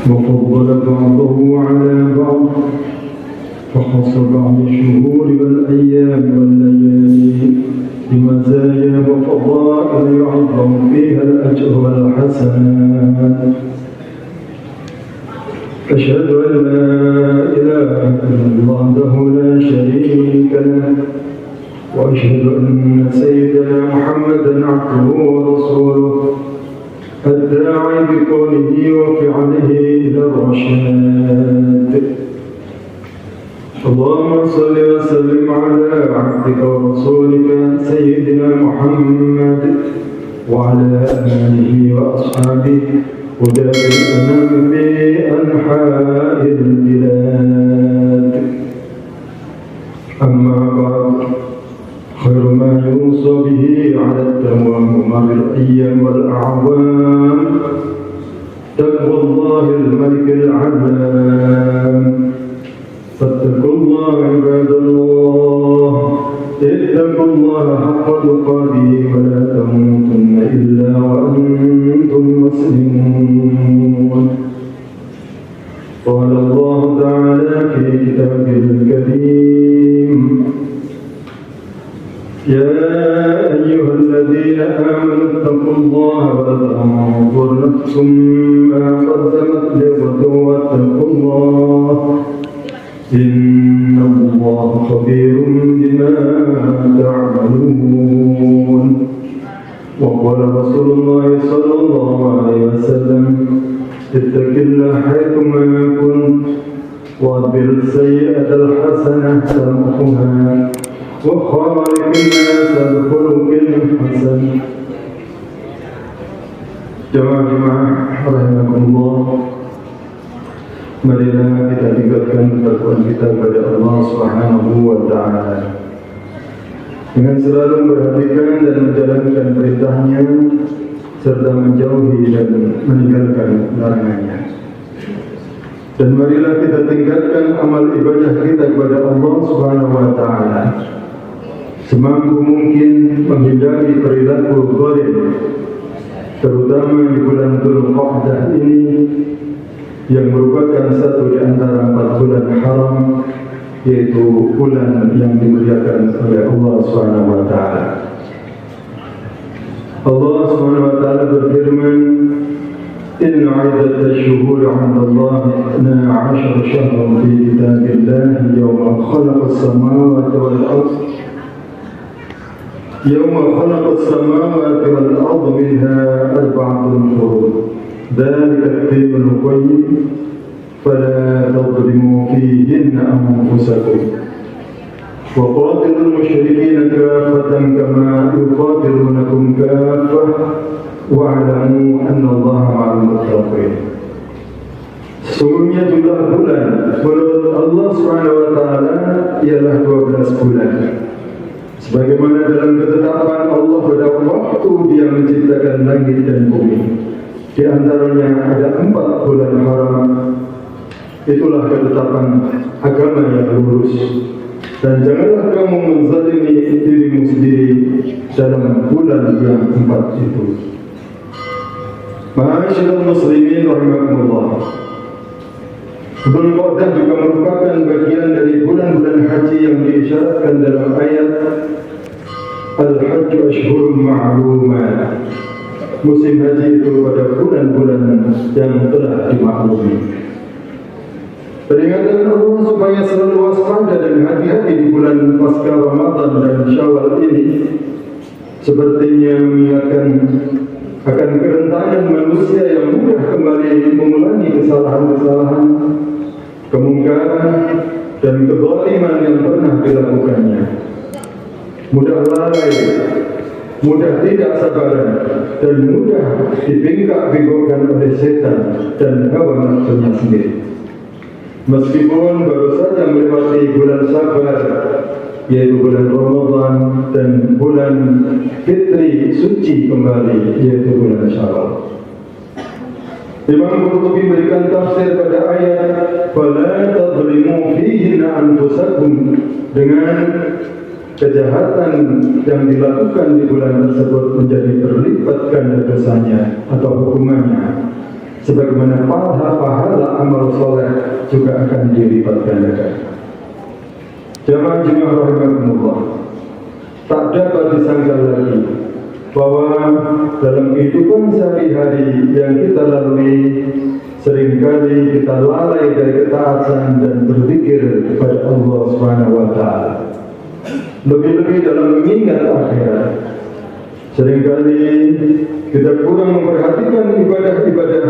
وفضل بعضه على بعض فخص بعض الشهور والأيام والليالي بمزايا وفضائل يعظم فيها الأجر والحسنات. أشهد أن لا إله إلا الله وحده لا شريك له وأشهد أن سيدنا محمدا عبده ورسوله الداعي بقوله وفعله إلى الرشاد. اللهم صل وسلم على عبدك ورسولك سيدنا محمد وعلى آله وأصحابه هداة الأنام في أنحاء البلاد. أما بعد، خير ما يوصى به على الدوام مر الأيام والأعوام تقوى الله الملك العلام. فاتقوا الله عباد الله، اتقوا الله حق تقاته ولا تموتن إلا وأنتم مسلمون. قال الله تعالى في كتابه الكريم: يا أيها الذين آمنوا اتقوا الله ولتنظر نفس ما قدمت لغد واتقوا الله إن الله خبير بما تعملون. وقال رسول الله صلى الله عليه وسلم: اتق الله حيثما كنت واتبع السيئة الحسنة تمحها وخالق الناس بخلق حسن. Jemaah rahimakumullah, marilah kita tingkatkan ketakwaan kita kepada Allah Subhanahu wa taala dengan selalu memperhatikan dan menjalankan perintahnya serta menjauhi dan meninggalkan larangannya. Dan marilah kita tingkatkan amal ibadah kita kepada Allah Subhanahu wa taala semampu mungkin, menghindari perilaku zalim, terutama di bulan Dzulqa'dah ini yang merupakan satu di antara 4 bulan haram, yaitu bulan yang dimuliakan oleh Allah Subhanahu wa taala. Allah Subhanahu wa taala berfirman: Inna 'iddatasy syuhuri 'inda Allah 12 syahran fi kitabillah yawma khalaqas samawati wal ardh minha arba'atun hurum dzalika ad-dinul qayyim fala tadhlimu fihinna anfusakum wa qatilul musyrikeena kaffatan kama yuqatilunakum kaffah wa'lamu anna Allaha ma'al muttaqin. Sesungguhnya jumlah bulan menurut Allah Subhanahu wa taala ialah 12 bulan. Sebagaimana dalam ketetapan Allah pada waktu Dia menciptakan langit dan bumi, di antaranya ada 4 bulan haram. Itulah ketetapan agama yang lurus. Dan janganlah kamu menzalimi dirimu sendiri dalam bulan yang 4 itu. Ma'asyiral muslimin rahimakumullah, Dzulqa'dah juga merupakan bagian dari bulan-bulan haji yang diisyaratkan dalam ayat Al-Hajj Ashhurun Ma'lumat. Musim haji itu pada bulan-bulan yang telah dimaklumi. Peringatan Allah supaya selalu waspada dan hati-hati di bulan pasca Ramadan dan Syawal ini sepertinya mengingatkan akan kerentanan manusia yang mudah kembali mengulangi kesalahan-kesalahan, kemungkaran dan kezaliman yang pernah dilakukannya. Mudah lalai, mudah tidak sabaran, dan mudah dibingkak-bingkokkan oleh setan dan hawa nafsunya sendiri. Meskipun baru saja melewati bulan Sabar, yaitu bulan Ramadan, dan bulan Fitri suci kembali, yaitu bulan Syawal. Imam Qurtubi memberikan tafsir pada ayat "Fala tadhlimu fihinna anfusakum", dengan kejahatan yang dilakukan di bulan tersebut menjadi berlipat ganda dosanya atau hukumannya. sebagaimana pahala amal soleh juga akan dilipat gandakan. Jamaah rahimakumullah, tak dapat disangka lagi bahwa dalam kehidupan sehari-hari yang kita lalui, seringkali kita lalai dari ketaatan dan berzikir kepada Allah Subhanahu wa Ta'ala. Lebih-lebih dalam mengingat akhirat, seringkali kita kurang memperhatikan ibadah-ibadah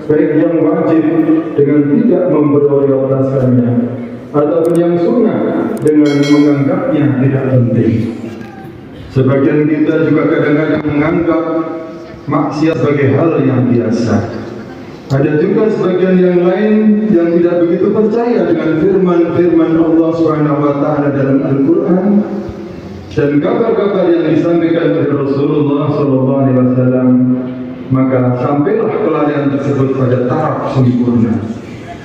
baik yang wajib dengan tidak memprioritaskannya, ataupun yang sunnah dengan menganggapnya tidak penting. Sebagian kita juga kadang-kadang menganggap maksiat sebagai hal yang biasa. Ada juga sebagian yang lain yang tidak begitu percaya dengan firman-firman Allah Subhanahu wa Ta'ala dalam Al-Quran dan kabar-kabar yang disampaikan oleh Rasulullah sallallahu alaihi wasallam, maka sampailah kelalaian tersebut pada taraf sempurna.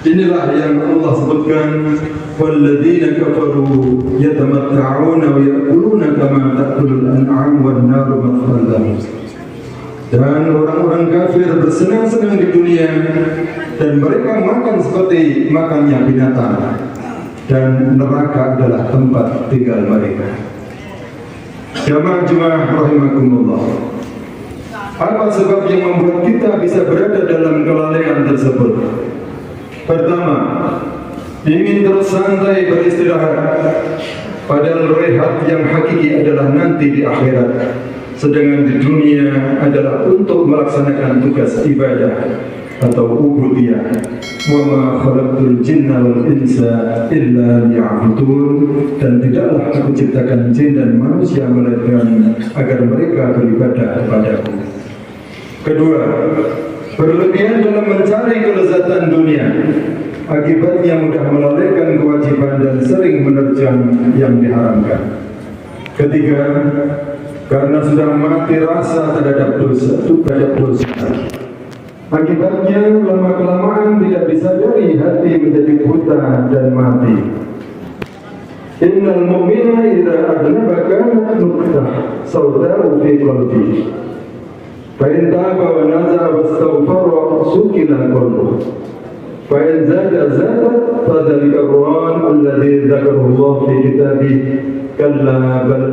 Inilah yang Allah sebutkan, walladzina kafaru yatamatta'una wa ya'kuluna kama ta'kulul an'am wan naru mathwal lahum. Dan orang-orang kafir bersenang-senang di dunia dan mereka makan seperti makannya binatang, dan neraka adalah tempat tinggal mereka. Jamaah rahimakumullah, apa sebab yang membuat kita bisa berada dalam kelalaian tersebut? Pertama, ingin terus santai beristirahat, padahal rehat yang hakiki adalah nanti di akhirat, sedangkan di dunia adalah untuk melaksanakan tugas ibadah atau ubudiyah. Wa ma khalaqtul jinna wal insa illa liya'budun, dan tidaklah aku ciptakan jin dan manusia melainkan agar mereka beribadah kepadaku. Kedua, berlebihan dalam mencari kelezatan dunia, akibatnya mudah melalaikan kewajiban dan sering menerjang yang diharamkan. Ketiga, karena sudah mati rasa terhadap dosa, akibatnya lama-kelamaan tidak disadari hati menjadi buta dan mati. Innal mu'mina idza adnaba kana nuqtah sawda'u fi qalbihi. Fa in taba wa naza'a wastaghfara sukila qalbuhu. Fa in zada fadzalika ar-ruhan alladhi dzakarahu Allah fi kitabihi kalla bal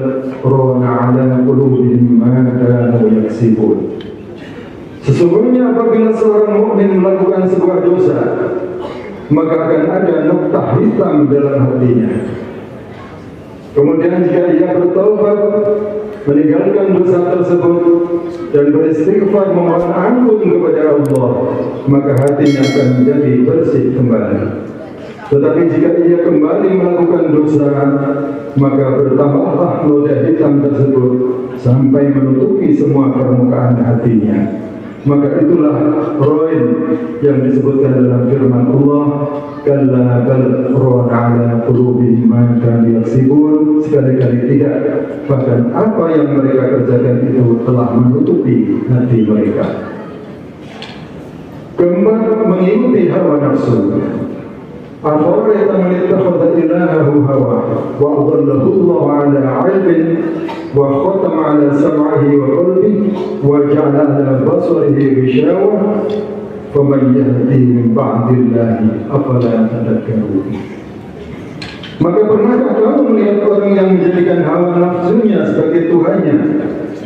rana 'ala qulubihim ma kanu yaksibun. Sesungguhnya apabila seorang mukmin melakukan sebuah dosa, maka akan ada noktah hitam dalam hatinya. Kemudian jika ia bertaubat, meninggalkan dosa tersebut dan beristighfar memohon ampun kepada Allah, maka hatinya akan menjadi bersih kembali. Tetapi jika ia kembali melakukan dosa, maka bertambahlah noda hitam tersebut sampai menutupi semua permukaan hatinya. Maka itulah roin yang disebutkan dalam firman Allah, kalla bal rana 'ala qulubihim ma kanu yaksibun. Sekali-kali tidak, bahkan apa yang mereka kerjakan itu telah menutupi hati mereka. Keempat, mengikuti hawa nafsu. Afara'aita man ittakhadha ilahahu hawa wa adallahu Allahu 'ala 'ilmin wa khatama 'ala sam'ihi wa qalbihi wa ja'ala 'ala basarihi ghishawah faman yahdihi min ba'dillahi afala tadhakkarun. Maka pernahkah kamu melihat orang yang menjadikan hawa nafsunya sebagai Tuhannya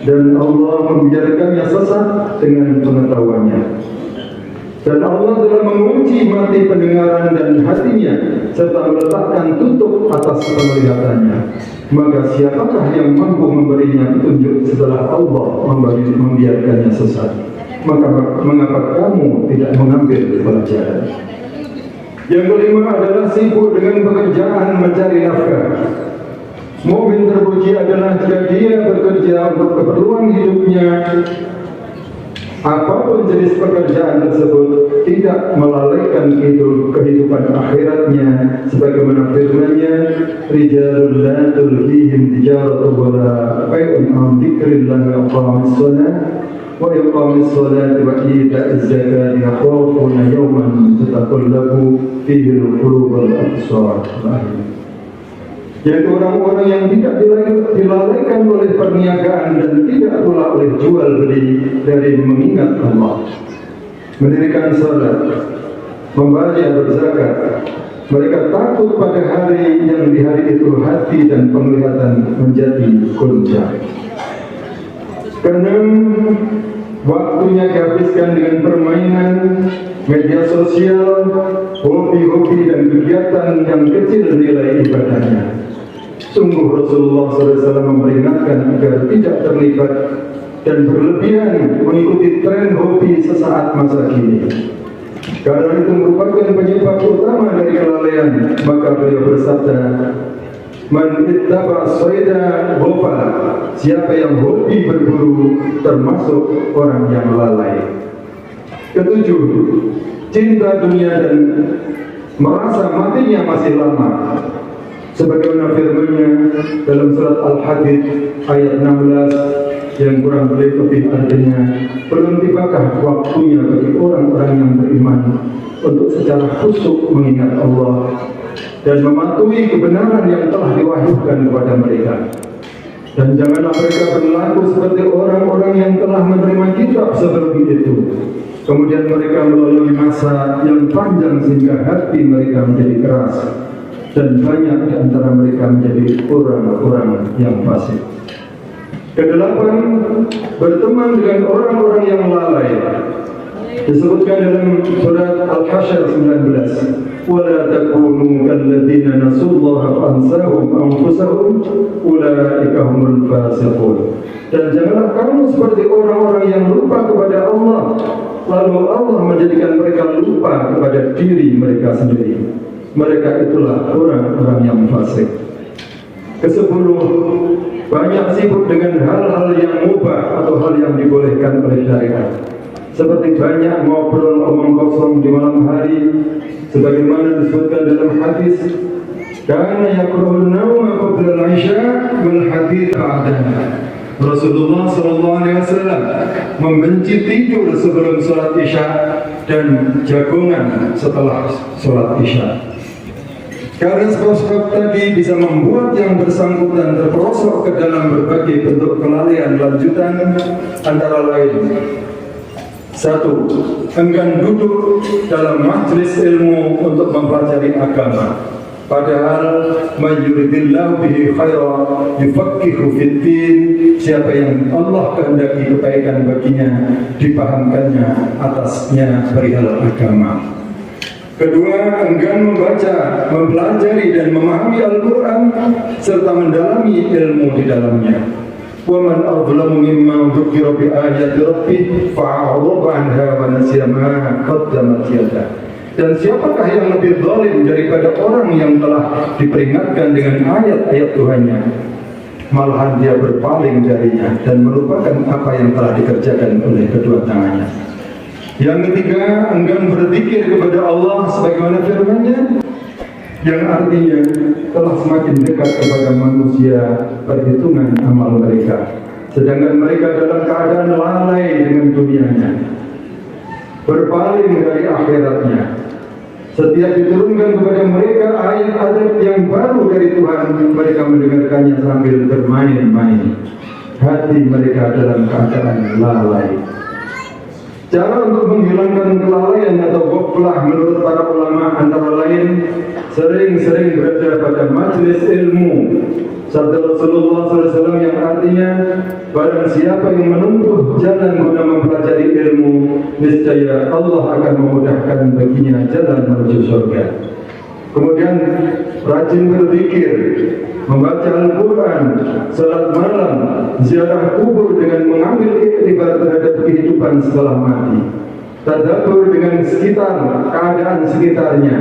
dan Allah membiarkannya sesat dengan pengetahuannya? Dan Allah telah mengunci mati pendengaran dan hatinya serta meletakkan tutup atas penglihatannya. Maka siapakah yang mampu memberinya petunjuk setelah Allah membiarkannya sesat? Maka mengapa kamu tidak mengambil pelajaran? Yang kelima adalah sibuk dengan pekerjaan mencari nafkah. Mukmin terpuji adalah jika dia bekerja untuk keperluan hidupnya, apapun jenis pekerjaan tersebut tidak melalaikan kehidupan akhiratnya, sebagaimana firman-Nya, rijalul la tulhihim tijaratu wala bai'un an dzikrillahi wa iqamis shalah wa iqamis shalati wa ita'iz zakati yakhafuna yawman tataqallabu fihi al-qulub wal absar. Yaitu orang-orang yang tidak dilalaikan oleh perniagaan dan tidak pula oleh jual beli dari mengingat Allah. mendirikan salat, membaca, berzakat. Mereka takut pada hari yang di hari itu hati dan penglihatan menjadi goncang. Karena waktunya dihabiskan dengan permainan, media sosial, hobi-hobi dan kegiatan yang kecil nilai ibadahnya. Sungguh Rasulullah SAW memperingatkan agar tidak terlibat dan berlebihan mengikuti tren hobi sesaat masa kini. Karena itu merupakan penyebab utama dari kelalaian. Maka beliau bersabda, "Man ittaba sayda ghafala." Siapa yang hobi berburu termasuk orang yang lalai. Ketujuh, cinta dunia dan merasa matinya masih lama. Sebagaimana firman-Nya dalam surat Al-Hadid ayat 16 yang kurang lebih artinya, belum tibakah waktunya bagi orang-orang yang beriman untuk secara khusyuk mengingat Allah dan mematuhi kebenaran yang telah diwahyukan kepada mereka. Dan janganlah mereka berlaku seperti orang-orang yang telah menerima kitab sebelum itu. Kemudian mereka melalui masa yang panjang sehingga hati mereka menjadi keras, dan banyak di antara mereka menjadi orang-orang yang fasik. Kedelapan, berteman dengan orang-orang yang lalai. Disebutkan dalam surat Al-Hasyr 19, "Wala takunu kalladzina nasullaha fansahum anfusahum ulaika humul fasiqun." Dan janganlah kamu seperti orang-orang yang lupa kepada Allah, lalu Allah menjadikan mereka lupa kepada diri mereka sendiri. Mereka itulah orang-orang yang fasik. Kesepuluh, banyak sibuk dengan hal-hal yang mubah atau hal yang dibolehkan oleh syariat. Seperti banyak ngobrol omong kosong di malam hari, sebagaimana disebutkan dalam hadis, "Kana yakrahun nauma qabla al-isya wal hadits ba'daha." Rasulullah SAW membenci tidur sebelum sholat isya dan jagongan setelah sholat isya. Karena sebab-sebab tadi bisa membuat yang bersangkutan terperosok ke dalam berbagai bentuk kelalaian lanjutan, antara lain: 1. Enggan duduk dalam majelis ilmu untuk mempelajari agama. Padahal mayuridillahu bihi khaira yufaqihu fiddin. Siapa yang Allah kehendaki kebaikan baginya, dipahamkannya atasnya perihal agama. Kedua, enggan membaca, mempelajari dan memahami Al-Quran serta mendalami ilmu di dalamnya. وَمَنْ أَظْلَمُ مِمَّنْ ذُكِّرَ بِآيَاتِ رَبِّهِ فَأَعْرَضَ عَنْهَا وَنَسِيَ مَا قَدَّمَتْ يَدَهُ. Dan siapakah yang lebih zalim daripada orang yang telah diperingatkan dengan ayat-ayat Tuhannya, malahan dia berpaling darinya dan melupakan apa yang telah dikerjakan oleh kedua tangannya. Yang ketiga, enggan berzikir kepada Allah sebagaimana firman-Nya, yang artinya telah semakin dekat kepada manusia perhitungan amal mereka, sedangkan mereka dalam keadaan lalai dengan dunianya, berpaling dari akhiratnya. Setiap diturunkan kepada mereka ayat-ayat yang baru dari Tuhan, mereka mendengarkannya sambil bermain-main. Hati mereka dalam keadaan lalai. Cara untuk menghilangkan kelalaian atau ghaflah menurut para ulama antara lain sering-sering berada pada majelis ilmu. Sabda Rasulullah SAW yang artinya, barang siapa yang menempuh jalan guna mempelajari ilmu, niscaya Allah akan memudahkan baginya jalan menuju surga. Kemudian rajin berzikir, membaca Al-Quran, salat malam, ziarah kubur dengan mengambil iktibar terhadap kehidupan setelah mati, tadabbur dengan keadaan sekitarnya,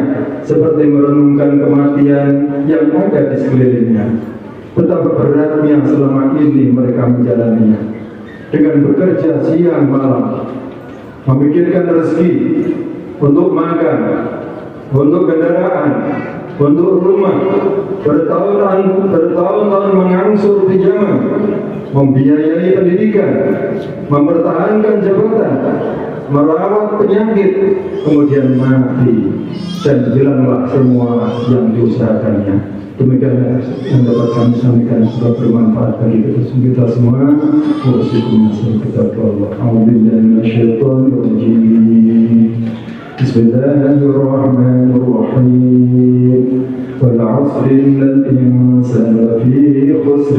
seperti merenungkan kematian yang ada di sekelilingnya. Betapa beratnya selama ini mereka menjalaninya, dengan bekerja siang malam, memikirkan rezeki untuk makan, untuk kendaraan, untuk rumah, bertahun-tahun mengangsur pinjaman, membiayai pendidikan, mempertahankan jabatan, merawat penyakit, kemudian mati, dan hilanglah semua yang diusahakannya. Demikian yang dapat kami sampaikan, semoga bermanfaat bagi kita semua. Wassalamualaikum warahmatullahi wabarakatuh. بسم الله الرحمن الرحيم والعصر إن الإنسان لفي خسر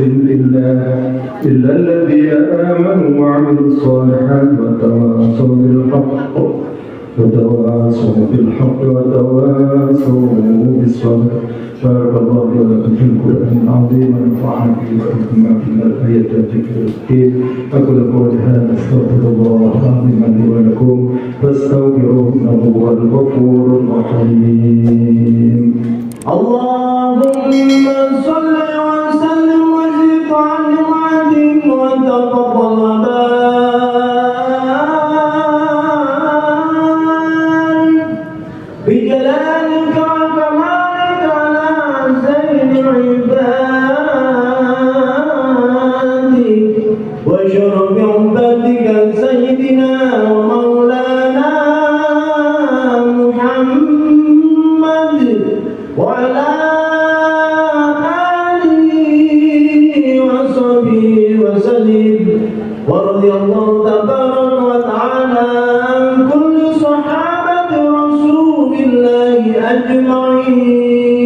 إلا الذين آمنوا وعملوا الصالحات وتواصوا بالحق وتواصوا بالصبر. بارك الله لكم في القرآن العظيم ونفعنا به وإياكم ما في الآيات والذكر الحكيم. أقول قولي هذا أستغفر الله العظيم لي ولكم فاستغفروه إنه هو الغفور الرحيم. اللهم صل وسلم وزد وعلم وعدم وتفضل بجلالك وكمالك على سيد عبادك وشرف عبادك سيدنا ومولانا محمد وعلى آله وصحبه وسلم ورضي الله تبارك وتعالى عن كل صحابة رسول الله أجمعين.